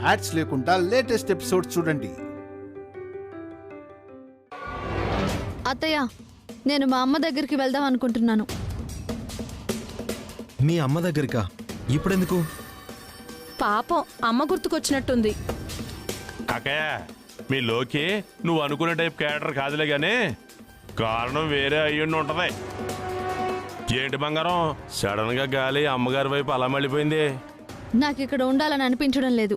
Ads లేకుండా latest episodes చూడండి. అత్తయ్య, నేను మా అమ్మ దగ్గరికి వెళ్దాం అనుకుంటున్నాను. మీ అమ్మ దగ్గరికా? ఇప్పుడెందుకు? పాపం అమ్మ గుర్తుకొచ్చినట్టుంది. అక్కయ్య, మీ లోకి నువ్వు అనుకునే టైప్ క్యారెక్టర్ కాదులే గానీ కారణం వేరే అయ్యుండి ఉంటది. ఏంటి బంగారం, సడన్ గా గాలి అమ్మగారి వైపు అలా మళ్ళీపోయింది? నాకు ఇక్కడ ఉండాలని అనిపించడం లేదు.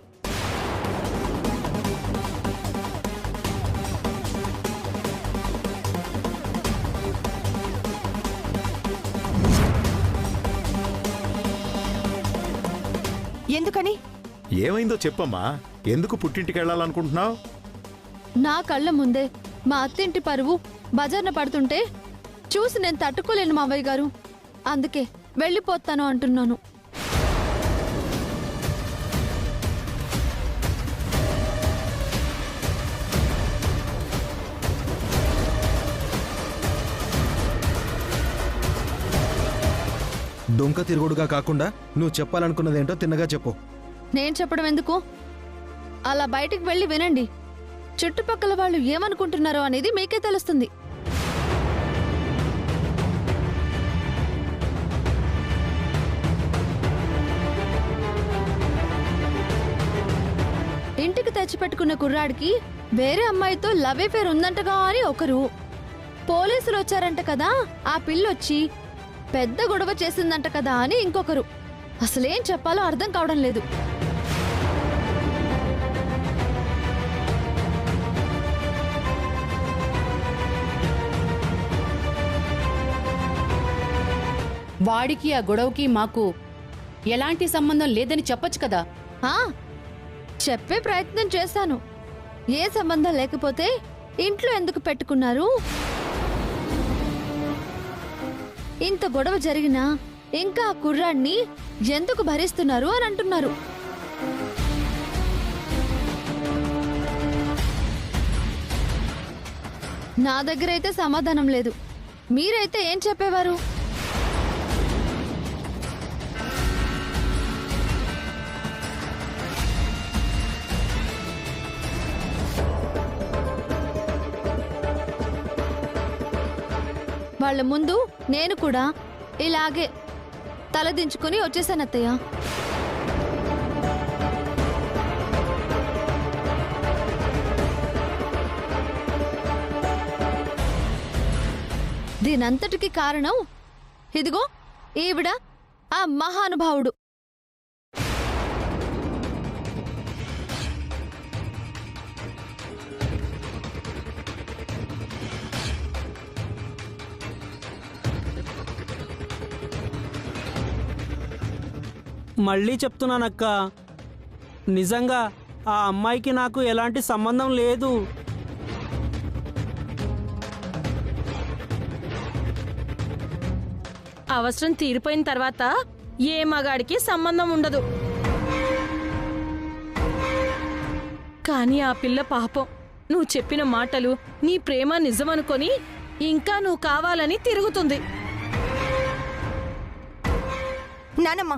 ఎందుకని? ఏమైందో చెప్పమ్మా. ఎందుకు పుట్టింటికి వెళ్ళాలనుకుంటున్నావు? నా కళ్ళ ముందే మా అత్తింటి పరువు బజార్న పడుతుంటే చూసి నేను తట్టుకోలేను మావయ్య గారు. అందుకే వెళ్ళిపోతాను అంటున్నాను. డొంక తిరుగుడుగా కాకుండా నువ్వు చెప్పాలనుకున్నదేంటో తిన్నగా చెప్పు. నేను చెప్పడం ఎందుకు? అలా బయటికి వెళ్ళి వినండి. చుట్టుపక్కల వాళ్ళు ఏమనుకుంటున్నారో అనేది మీకే తెలుస్తుంది. ఇంటికి తెచ్చిపెట్టుకున్న కుర్రాడికి వేరే అమ్మాయితో లవ్ అఫేర్ ఉందంటగా అని ఒకరు, పోలీసులు వచ్చారంట కదా ఆ పిల్లొచ్చి పెద్ద గొడవ చేసిందంట కదా అని ఇంకొకరు. అసలేం చెప్పాలో అర్థం కావడం లేదు. వాడికి ఆ గొడవకి మాకు ఎలాంటి సంబంధం లేదని చెప్పొచ్చు కదా. చెప్పే ప్రయత్నం చేశాను. ఏ సంబంధం లేకపోతే ఇంట్లో ఎందుకు పెట్టుకున్నారు? ఇంత గొడవ జరిగినా ఇంకా ఆ కుర్రాడిని ఎందుకు భరిస్తున్నారు అని అంటున్నారు. నా దగ్గరైతే సమాధానం లేదు. మీరైతే ఏం చెప్పేవారు? వాళ్ళ ముందు నేను కూడా ఇలాగే తలదించుకుని వచ్చేసాను అత్తయ్య. దీనంతటికి కారణం ఇదిగో ఈవిడ, ఆ మహానుభావుడు. మళ్ళీ చెప్తున్నానక్క, నిజంగా ఆ అమ్మాయికి నాకు ఎలాంటి సంబంధం లేదు. అవసరం తీరిపోయిన తర్వాత ఏ మగాడికి సంబంధం ఉండదు. కానీ ఆ పిల్ల పాపం నువ్వు చెప్పిన మాటలు, నీ ప్రేమ నిజమనుకొని ఇంకా నువ్వు కావాలని తిరుగుతుంది. నానమ్మ,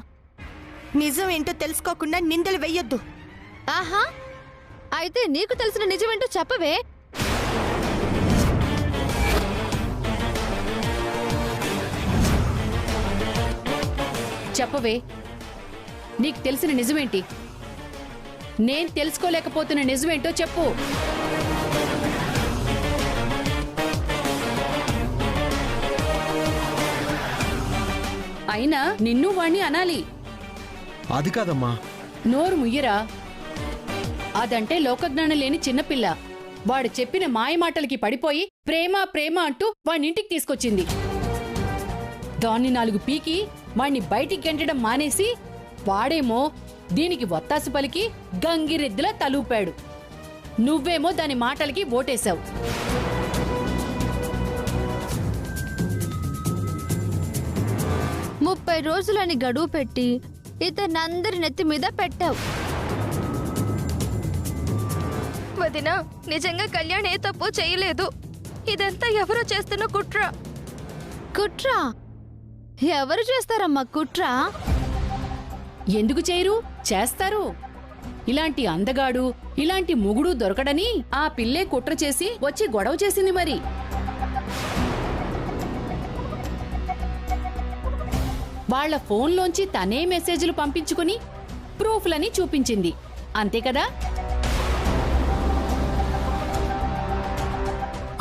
నిజం ఏంటో తెలుసుకోకుండా నిందలు వెయ్యొద్దు. ఆహా, అయితే నీకు తెలిసిన నిజమేంటో చెప్పవే. చెప్పవే, నీకు తెలిసిన నిజమేంటి? నేను తెలుసుకోలేకపోతున్న నిజమేంటో చెప్పు. అయినా నిన్ను వాణ్ణి అనాలి. అది కాదమ్మా. నోరు ముయ్యరా. అదంటే లోకజ్ఞానం లేని చిన్నపిల్ల. వాడు చెప్పిన మాయమాటలకి పడిపోయి ప్రేమ ప్రేమ అంటూ వాణ్ణింటికి తీసుకొచ్చింది. దాన్ని 4 పీకి వాణ్ణి బయటికి గెంటడం మానేసి వాడేమో దీనికి వత్తాసు పలికి గంగిరెద్దులా తలూపాడు. నువ్వేమో దాని మాటలకి ఓటేశావు. ముప్పై రోజులని గడువు పెట్టి ఇతన్నందరి నెత్తి మీద పెట్టావు. వదినా, నిజంగా కళ్యాణ్ ఏ తప్పు చేయలేదు. ఇదంతా ఎవరో చేస్తున్న కుట్ర. కుట్ర? ఎవరు చేస్తారమ్మా కుట్ర? ఎందుకు చేయరు? చేస్తారు. ఇలాంటి అందగాడు ఇలాంటి మొగుడు దొరకడని ఆ పిల్లే కుట్ర చేసి వచ్చి గొడవ చేసింది మరి. వాళ్ళ ఫోన్లోంచి తనే మెసేజ్లు పంపించుకుని ప్రూఫ్లని చూపించింది, అంతే కదా?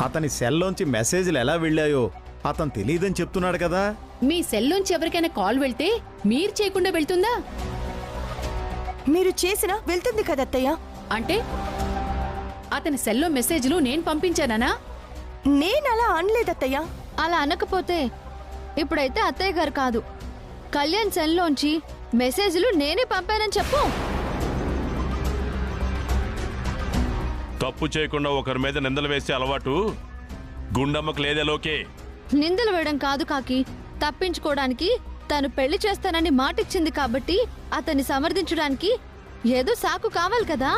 అతని సెల్లోంచి మెసేజ్లు ఎలా వెళ్ళాయో అతను తెలియదని చెప్తున్నాడు కదా. మీ సెల్లోంచి ఎవరికైనా కాల్ వెళ్తే మీరు చేయకుండా వెళ్తుందా? మీరు చేసినా వెళ్తుంది కదత్తయ్య. అంటే అతని సెల్లో మెసేజ్లు నేను పంపించానా? నేనలా అనలేదత్తయ్య. అలా అనకపోతే ఇప్పుడైతే అత్తయ్య గారు కాదు, కళ్యాణ్ సెల్లోంచి మెసేజ్లు నేనే పంపానని చెప్పు. తప్పు చేయకుండా ఒకరి మీద నిందలు వేసే అలవాటు గుండమ్మకు లేదే లోకే. నిందలు వేయడం కాదు కాకి, తప్పించుకోవడానికి తను పెళ్లి చేస్తానని మాటిచ్చింది కాబట్టి అతన్ని సమర్థించడానికి ఏదో సాకు కావాలి కదా.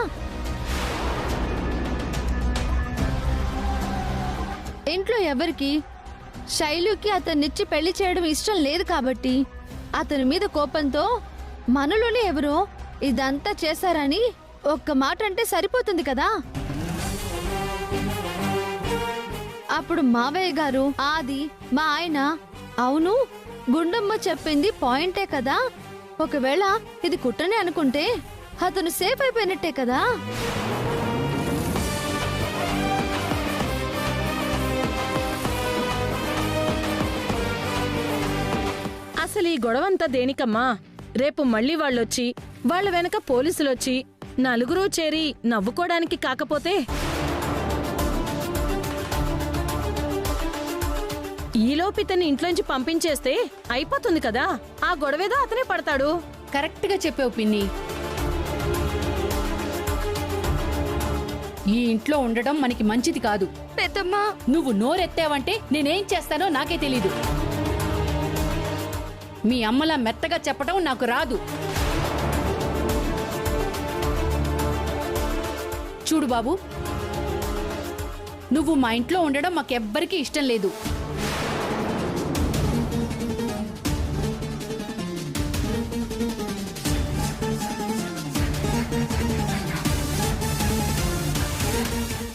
ఇంట్లో ఎవరికి శైలుకి అతన్నిచ్చి పెళ్లి చేయడం ఇష్టం లేదు కాబట్టి అతని మీద కోపంతో మనలోనే ఎవరో ఇదంతా చేశారని ఒక్క మాట అంటే సరిపోతుంది కదా. అప్పుడు మావయ్య గారు, ఆది, మా ఆయన, అవును గుండమ్మ చెప్పింది పాయింటే కదా, ఒకవేళ ఇది కుట్రనే అనుకుంటే అతను సేఫ్ అయిపోయినట్టే కదా. అసలు ఈ గొడవంతా దేనికమ్మా? రేపు మళ్ళీ వాళ్ళొచ్చి వాళ్ళ వెనక పోలీసులొచ్చి నలుగురూ చేరి నవ్వుకోవడానికి కాకపోతే? ఈలోపు ఇతన్ని ఇంట్లోంచి పంపించేస్తే అయిపోతుంది కదా, ఆ గొడవేదో అతనే పడతాడు. కరెక్ట్ గా చెప్పావు పిన్ని. ఈ ఇంట్లో ఉండడం మనకి మంచిది కాదు. పెద్దమ్మా, నువ్వు నోరెత్తావంటే నేనేం చేస్తానో నాకే తెలీదు. మీ అమ్మలా మెత్తగా చెప్పడం నాకు రాదు. చూడు బాబు, నువ్వు మా ఇంట్లో ఉండడం మాకెవ్వరికీ ఇష్టం లేదు.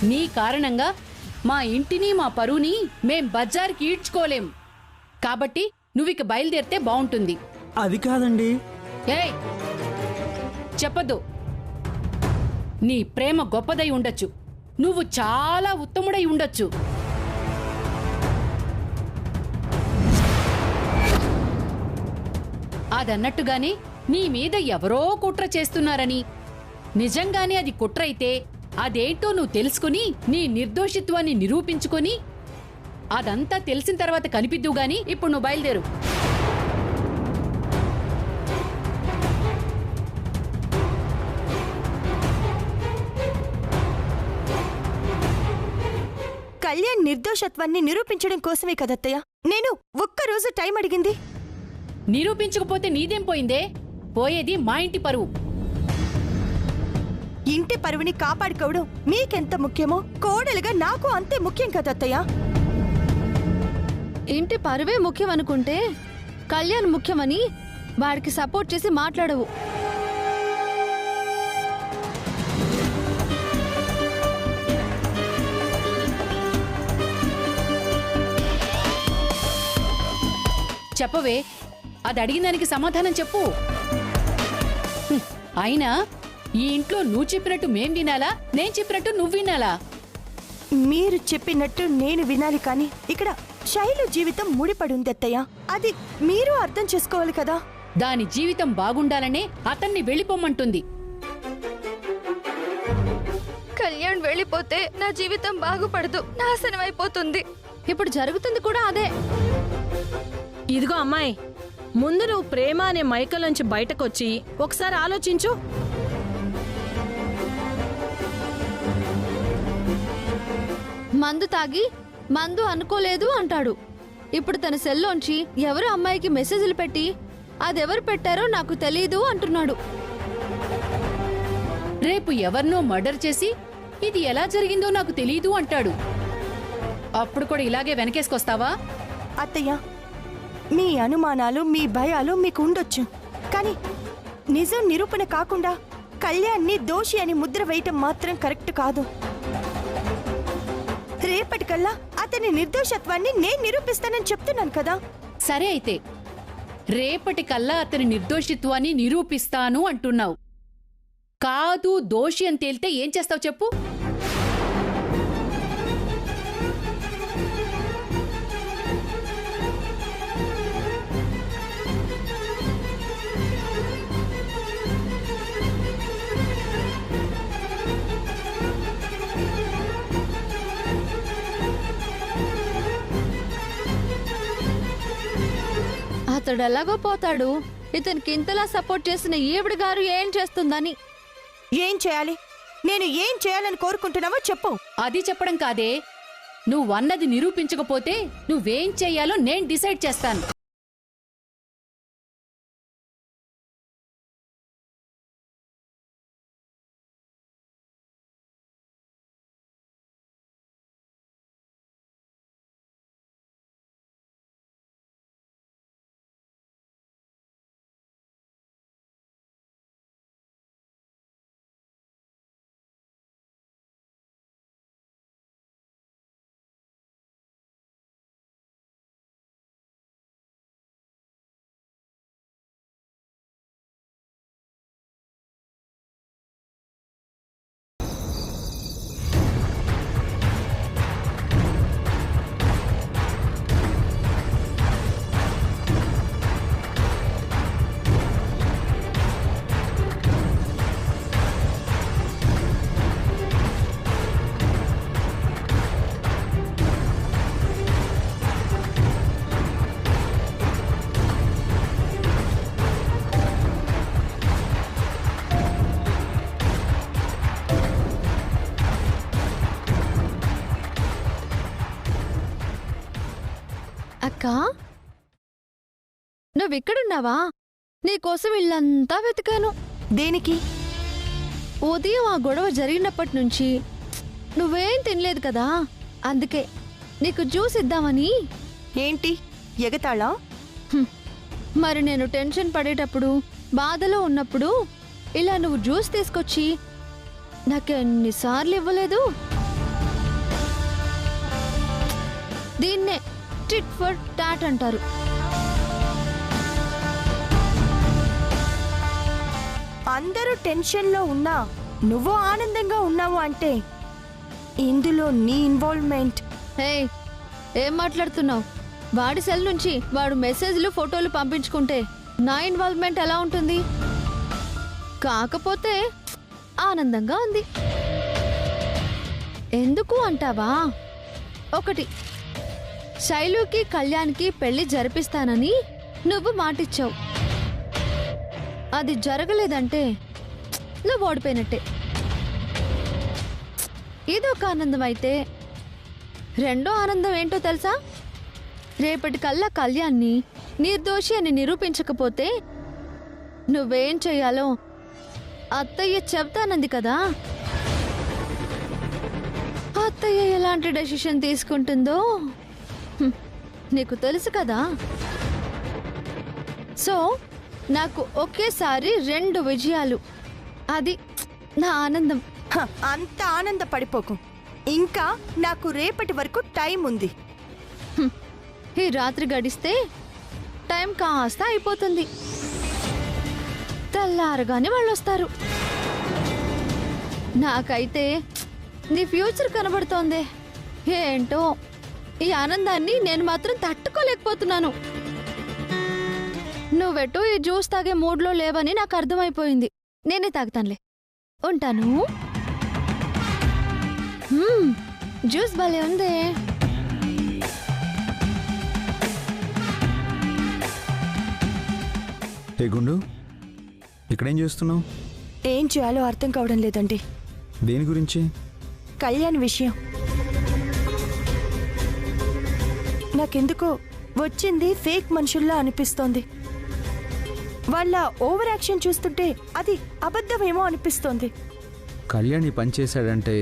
నీ కారణంగా మా ఇంటిని మా పరువుని మేం బజార్కి ఈడ్చుకోలేం. కాబట్టి నువ్విక బయలుదేరితే బావుంటుంది. అది కాదండి. ఏయ్, చెప్పదు. నీ ప్రేమ గొప్పదై ఉండొచ్చు, నువ్వు చాలా ఉత్తముడై ఉండొచ్చు. అదన్నట్టుగానే నీ మీద ఎవరో కుట్ర చేస్తున్నారని, నిజంగానే అది కుట్ర అయితే అదేంటో నువ్వు తెలుసుకుని నీ నిర్దోషిత్వాన్ని నిరూపించుకొని అదంతా తెలిసిన తర్వాత కనిపిద్దు గాని ఇప్పుడు నువ్వు బయలుదేరు. కళ్యాణ్ నిర్దోషత్వాన్ని నిరూపించడం కోసమే కదత్తయ్య నేను ఒక్కరోజు టైం అడిగింది. నిరూపించకపోతే నీదేం పోయిందే? పోయేది మా ఇంటి పరువు. ఇంటి పరువుని కాపాడుకోవడం మీకెంత ముఖ్యమో కోడలుగా నాకు అంతే ముఖ్యం కదత్తయ్య. ఇంటి పరువే ముఖ్యం అనుకుంటే కళ్యాణ్ ముఖ్యమని వాడికి సపోర్ట్ చేసి మాట్లాడవు. చెప్పవే, అది అడిగిన దానికి సమాధానం చెప్పు. అయినా ఈ ఇంట్లో నువ్వు చెప్పినట్టు మేం వినాలా, నేను చెప్పినట్టు నువ్వు వినాలా? మీరు చెప్పినట్టు నేను వినాలి, కానీ ఇక్కడ శైలు జీవితం ముడిపడుంది అత్తయ్య. అది మీరు అర్థం చేసుకోవాలి కదా. దాని జీవితం బాగుండాలనే అతన్ని వెళ్ళిపోమ్మంటుంది. కళ్యాణ్ వెళ్ళిపోతే నా జీవితం బాగుపడదు, నాశనం అయిపోతుంది. ఇప్పుడు జరుగుతుంది కూడా అదే. ఇదిగో అమ్మాయి, ముందు నువ్వు ప్రేమ అనే మైకలోంచి బయటకొచ్చి ఒకసారి ఆలోచించు. మందు తాగి మందు అనుకోలేదు అంటాడు. ఇప్పుడు తన సెల్లోంచి ఎవరు అమ్మాయికి మెసేజ్లు పెట్టి అదెవరు పెట్టారో నాకు తెలీదు అంటున్నాడు. రేపు ఎవరినో మర్డర్ చేసి ఇది ఎలా జరిగిందో నాకు తెలీదు అంటాడు. అప్పుడు కూడా ఇలాగే వెనకేసుకొస్తావా? అత్తయ్య, మీ అనుమానాలు మీ భయాలు మీకు ఉండొచ్చు, కానీ నిజం నిరూపణ కాకుండా కళ్యాణ్ని దోషి అని ముద్ర వేయటం మాత్రం కరెక్ట్ కాదు. రేపటికల్లా అతని నిర్దోషత్వాన్ని నేను నిరూపిస్తానని చెప్తున్నాను కదా. సరే అయితే రేపటికల్లా అతని నిర్దోషిత్వాన్ని నిరూపిస్తాను అంటున్నావు. కాదు దోషి అని తేలితే ఏం చేస్తావు చెప్పు? అతడు ఎలాగో పోతాడు. ఇతనికి ఇంతలా సపోర్ట్ చేసిన ఈవిడ గారు ఏం చేస్తుందని. ఏం చేయాలి? నేను ఏం చేయాలని కోరుకుంటున్నావో చెప్పు. అది చెప్పడం కాదే, నువ్వన్నది నిరూపించకపోతే నువ్వేం చెయ్యాలో నేను డిసైడ్ చేస్తాను. అక్క, నువ్విక్కడున్నావా? నీకోసం ఇల్లంతా వెతికాను. దేనికి? ఉదయం ఆ గొడవ జరిగినప్పటి నుంచి నువ్వేం తినలేదు కదా, అందుకే నీకు జ్యూస్ ఇద్దామని. ఏంటి ఎగతాళా? మరి నేను టెన్షన్ పడేటప్పుడు, బాధలో ఉన్నప్పుడు ఇలా నువ్వు జ్యూస్ తీసుకొచ్చి నాకెన్నిసార్లు ఇవ్వలేదు? దీన్నే టిట్ ఫర్ టాట్ అంటారు. అందరూ టెన్షన్లో ఉన్నా నువ్వు ఆనందంగా ఉన్నావు అంటే ఇందులో నీ ఇన్వాల్వ్మెంట్. హే, ఏం మాట్లాడుతున్నావు? వాడి సెల్ నుంచి వాడు మెసేజ్లు ఫోటోలు పంపించుకుంటే నా ఇన్వాల్వ్మెంట్ ఎలా ఉంటుంది? కాకపోతే ఆనందంగా ఉంది. ఎందుకు అంటావా? ఒకటి, శైలుకి కళ్యాణ్కి పెళ్లి జరిపిస్తానని నువ్వు మాటిచ్చావు. అది జరగలేదంటే నువ్వు ఓడిపోయినట్టే. ఇదొక ఆనందం అయితే, రెండో ఆనందం ఏంటో తెలుసా? రేపటికల్లా కళ్యాణ్ని నిర్దోషి అని నిరూపించకపోతే నువ్వేం చెయ్యాలో అత్తయ్య చెప్తానంది కదా. అత్తయ్య ఎలాంటి డెసిషన్ తీసుకుంటుందో నీకు తెలుసు కదా. సో నాకు ఒకేసారి 2 విజయాలు. అది నా ఆనందం. అంత ఆనంద పడిపోకు. ఇంకా నాకు రేపటి వరకు టైం ఉంది. ఈ రాత్రి గడిస్తే టైం కాస్త అయిపోతుంది. తెల్లారగానే వాళ్ళు వస్తారు. నాకైతే నీ ఫ్యూచర్ కనబడుతోంది. ఏంటో ఈ ఆనందాన్ని నేను మాత్రం తట్టుకోలేకపోతున్నాను. నువ్వెటో ఈ జ్యూస్ తాగే మూడ్లో లేవని నాకు అర్థమైపోయింది. నేనే తాగుతానులే. ఉంటాను. జ్యూస్ భలే ఉందే. ఏ గుండు, ఇక్కడేం చేస్తున్నావు? ఏం చేయాలో అర్థం కావడం లేదండి. దేని గురించి? కళ్యాణ్ విషయం. నాకెందుకో వచ్చింది ఫేక్ మనుషుల్లా అనిపిస్తోంది. వాళ్ళ ఓవర్ యాక్షన్ చూస్తుంటే అది అబద్ధమేమో అనిపిస్తోంది. కళ్యాణ్ ఈ పని చేశాడంటే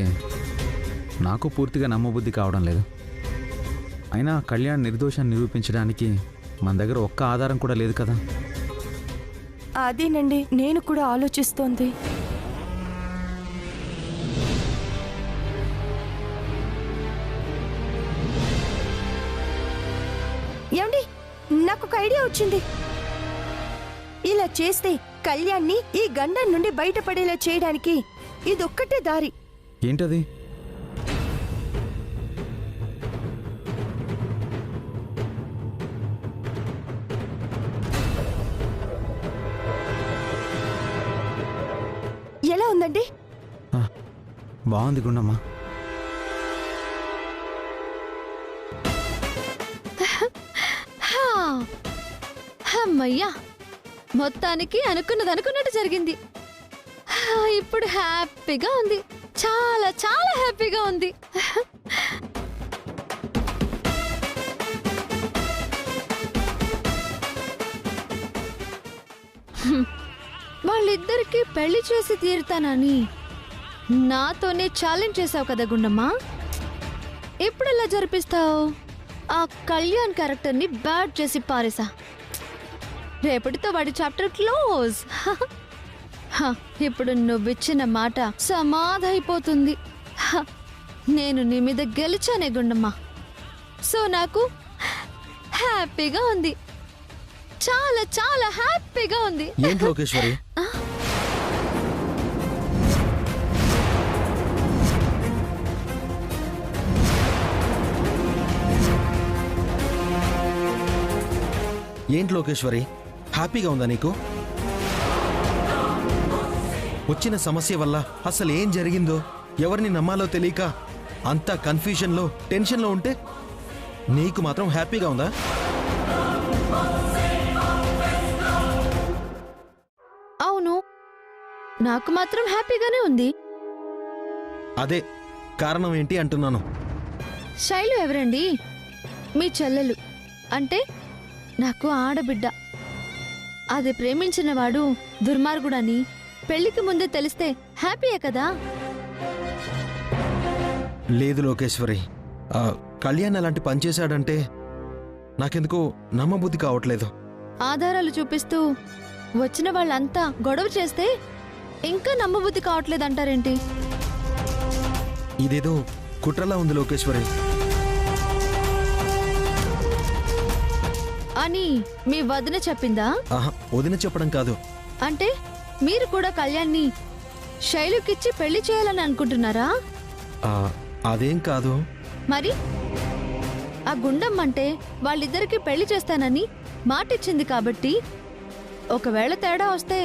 నాకు పూర్తిగా నమ్మబుద్ధి కావడం లేదు. అయినా కళ్యాణ్ నిర్దోషాన్ని నిరూపించడానికి మన దగ్గర ఒక్క ఆధారం కూడా లేదు కదా. అదేనండి నేను కూడా ఆలోచిస్తోంది. ఏమండి, నాకు ఒక ఐడియా వచ్చింది. ఇలా చేస్తే కళ్యాణ్ని ఈ గండం నుండి బయటపడేలా చేయడానికి ఇదొక్కటే దారి. ఏంటది? ఎలా ఉందండి? బాగుంది గుండమ్మ. అమ్మయ్యా, మొత్తానికి అనుకున్నట్టు జరిగింది. ఇప్పుడు హ్యాపీగా ఉంది, చాలా చాలా హ్యాపీగా ఉంది. వాళ్ళిద్దరికి పెళ్లి చేసి తీరుతానని నాతోనే ఛాలెంజ్ చేసావు కదా గుండమ్మ. ఇప్పుడు ఎలా జరిపిస్తావు? ఆ కళ్యాణ్ క్యారెక్టర్ని బ్యాడ్ చేసి పారేసా. రేపటితో వాడి చాప్టర్ క్లోజ్. ఇప్పుడు నువ్విచ్చిన మాట సమాధైపోతుంది. నేను నీ మీద గెలిచానే గుండమ్మ. సో నాకు హ్యాపీగా ఉంది, చాలా చాలా హ్యాపీగా ఉంది. ఏంటి లోకేశ్వరి? ఏంటి లోకేశ్వరి, హ్యాపీగా ఉందా నీకు? వచ్చిన సమస్య వల్ల అసలు ఏం జరిగిందో ఎవరిని నమ్మాలో తెలియక అంతా కన్ఫ్యూజన్లో టెన్షన్లో ఉంటే నీకు మాత్రం హ్యాపీగా ఉందా? అవును, నాకు మాత్రం హ్యాపీగానే ఉంది. అదే కారణం ఏంటి అంటున్నాను. శైలు ఎవరండి? మీ చెల్లెలు, అంటే నాకు ఆడబిడ్డ. అది ప్రేమించిన వాడు దుర్మార్గుడని పెళ్లికి ముందే తెలిస్తే హ్యాపీయే కదా. లేదు లోకేశ్వరి, కళ్యాణ్ అలాంటి పని చేశాడంటే నాకెందుకో నమ్మబుద్ధి కావట్లేదు. ఆధారాలు చూపిస్తూ వచ్చిన వాళ్ళంతా గొడవ చేస్తే ఇంకా నమ్మబుద్ధి కావట్లేదంటారేంటి? ఇదేదో కుట్రలా ఉంది లోకేశ్వరి. అని మీ వదిన చెప్పిందా? ఆహా, వదిన చెప్పడం కాదు. అంటే మీరు కూడా కళ్యాణ్ని శైలుకిచ్చి పెళ్లి చేయాలని అనుకుంటున్నారా? అదేం కాదు. మరి ఆ గుండమ్మంటే వాళ్ళిద్దరికి పెళ్లి చేస్తానని మాటిచ్చింది కాబట్టి, ఒకవేళ తేడా వస్తే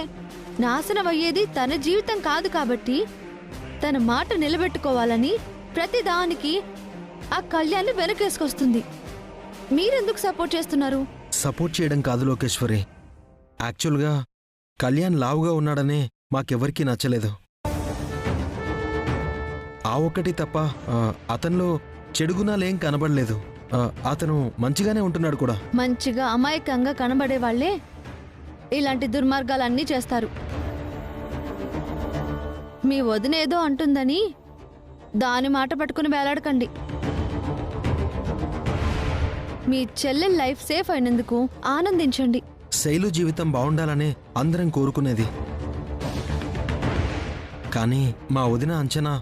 నాశనం అయ్యేది తన జీవితం కాదు కాబట్టి తన మాట నిలబెట్టుకోవాలని ప్రతిదానికి ఆ కళ్యాణ్ని వెనకేసుకొస్తుంది. మీరెందుకు సపోర్ట్ చేస్తున్నారు? సపోర్ట్ చేయడం కాదు లోకేశ్వరి, యాక్చువల్గా కళ్యాణ్ లావుగా ఉన్నాడనే మాకెవరికీ నచ్చలేదు. ఆ ఒక్కటి తప్ప అతనిలో చెడుగుణాలేం కనబడలేదు. అతను మంచిగానే ఉంటున్నాడు కూడా. మంచిగా అమాయకంగా కనబడే వాళ్లే ఇలాంటి దుర్మార్గాలన్నీ చేస్తారు. మీ వదినేదో అంటుందని దాని మాట పట్టుకుని వేలాడకండి. మీ చెల్లెల్ లైఫ్ సేఫ్ అయినందుకు ఆనందించండి. శైలు జీవితం బాగుండాలనే అందరం కోరుకునేది. కానీ మా వదిన అంచనా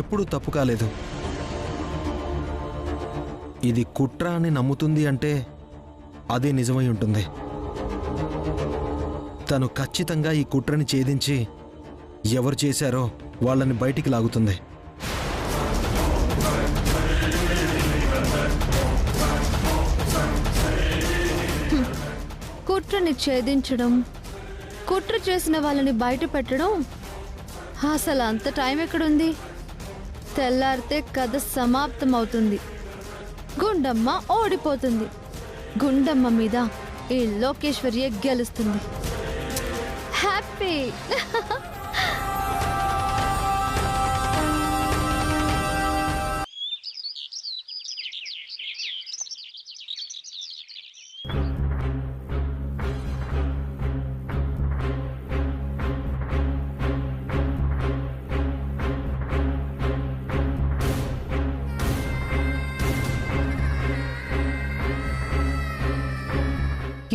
ఎప్పుడూ తప్పు కాలేదు. ఇది కుట్ర అని నమ్ముతుంది అంటే అదే నిజమై ఉంటుంది. తను ఖచ్చితంగా ఈ కుట్రని ఛేదించి ఎవరు చేశారో వాళ్ళని బయటికి లాగుతుంది. కుట్రని ఛేదించడం, కుట్ర చేసిన వాళ్ళని బయట పెట్టడం, అసలు అంత టైం ఎక్కడుంది? తెల్లారితే కథ సమాప్తమవుతుంది. గుండమ్మ ఓడిపోతుంది. గుండమ్మ మీద ఈ లోకేశ్వరియే గెలుస్తుంది. హ్యాపీ.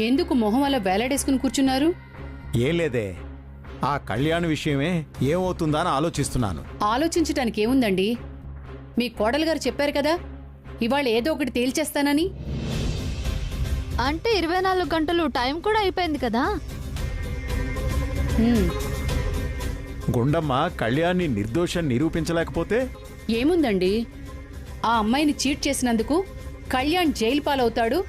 ఎందుకు మొహం అలా వేలాడేసుకుని కూర్చున్నారు? ఏం లేదే, ఆ కళ్యాణ్ విషయమే ఏమవుతుందా అని ఆలోచిస్తున్నాను. ఆలోచించటానికి ఏముందండి? మీ కోడలు గారు చెప్పారు కదా ఇవాళ ఏదో ఒకటి తేల్చేస్తానని. అంటే 24 గంటలు టైం కూడా అయిపోయింది కదా. గుండమ్మ కళ్యాణ్ని నిర్దోషం నిరూపించలేకపోతే ఏముందండి, ఆ అమ్మాయిని చీట్ చేసినందుకు కళ్యాణ్ జైలు పాలవుతాడు,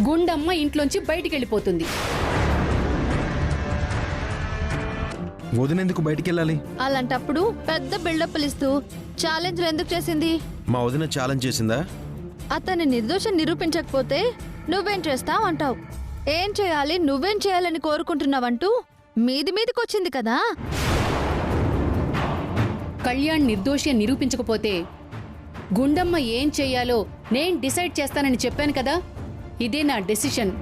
గుండమ్మ ఇంట్లోంచి బయటికెళ్ళిపోతుంది. వదినెందుకు బయటికెళ్ళాలి? అలాంటప్పుడు పెద్ద బిల్డప్లు ఇస్తూ ఛాలెంజ్లు ఎందుకు చేసింది? మా వదిన ఛాలెంజ్ చేసిందా? అతన్ని నిర్దోషం నిరూపించకపోతే నువ్వేం చేస్తావు అంటావు. ఏం చేయాలి, నువ్వేం చేయాలని కోరుకుంటున్నావంటూ మీదికొచ్చింది కదా. కళ్యాణ్ నిర్దోషి నిరూపించకపోతే గుండమ్మ ఏం చెయ్యాలో నేను డిసైడ్ చేస్తానని చెప్పాను కదా. ఇదే నా డెసిషన్.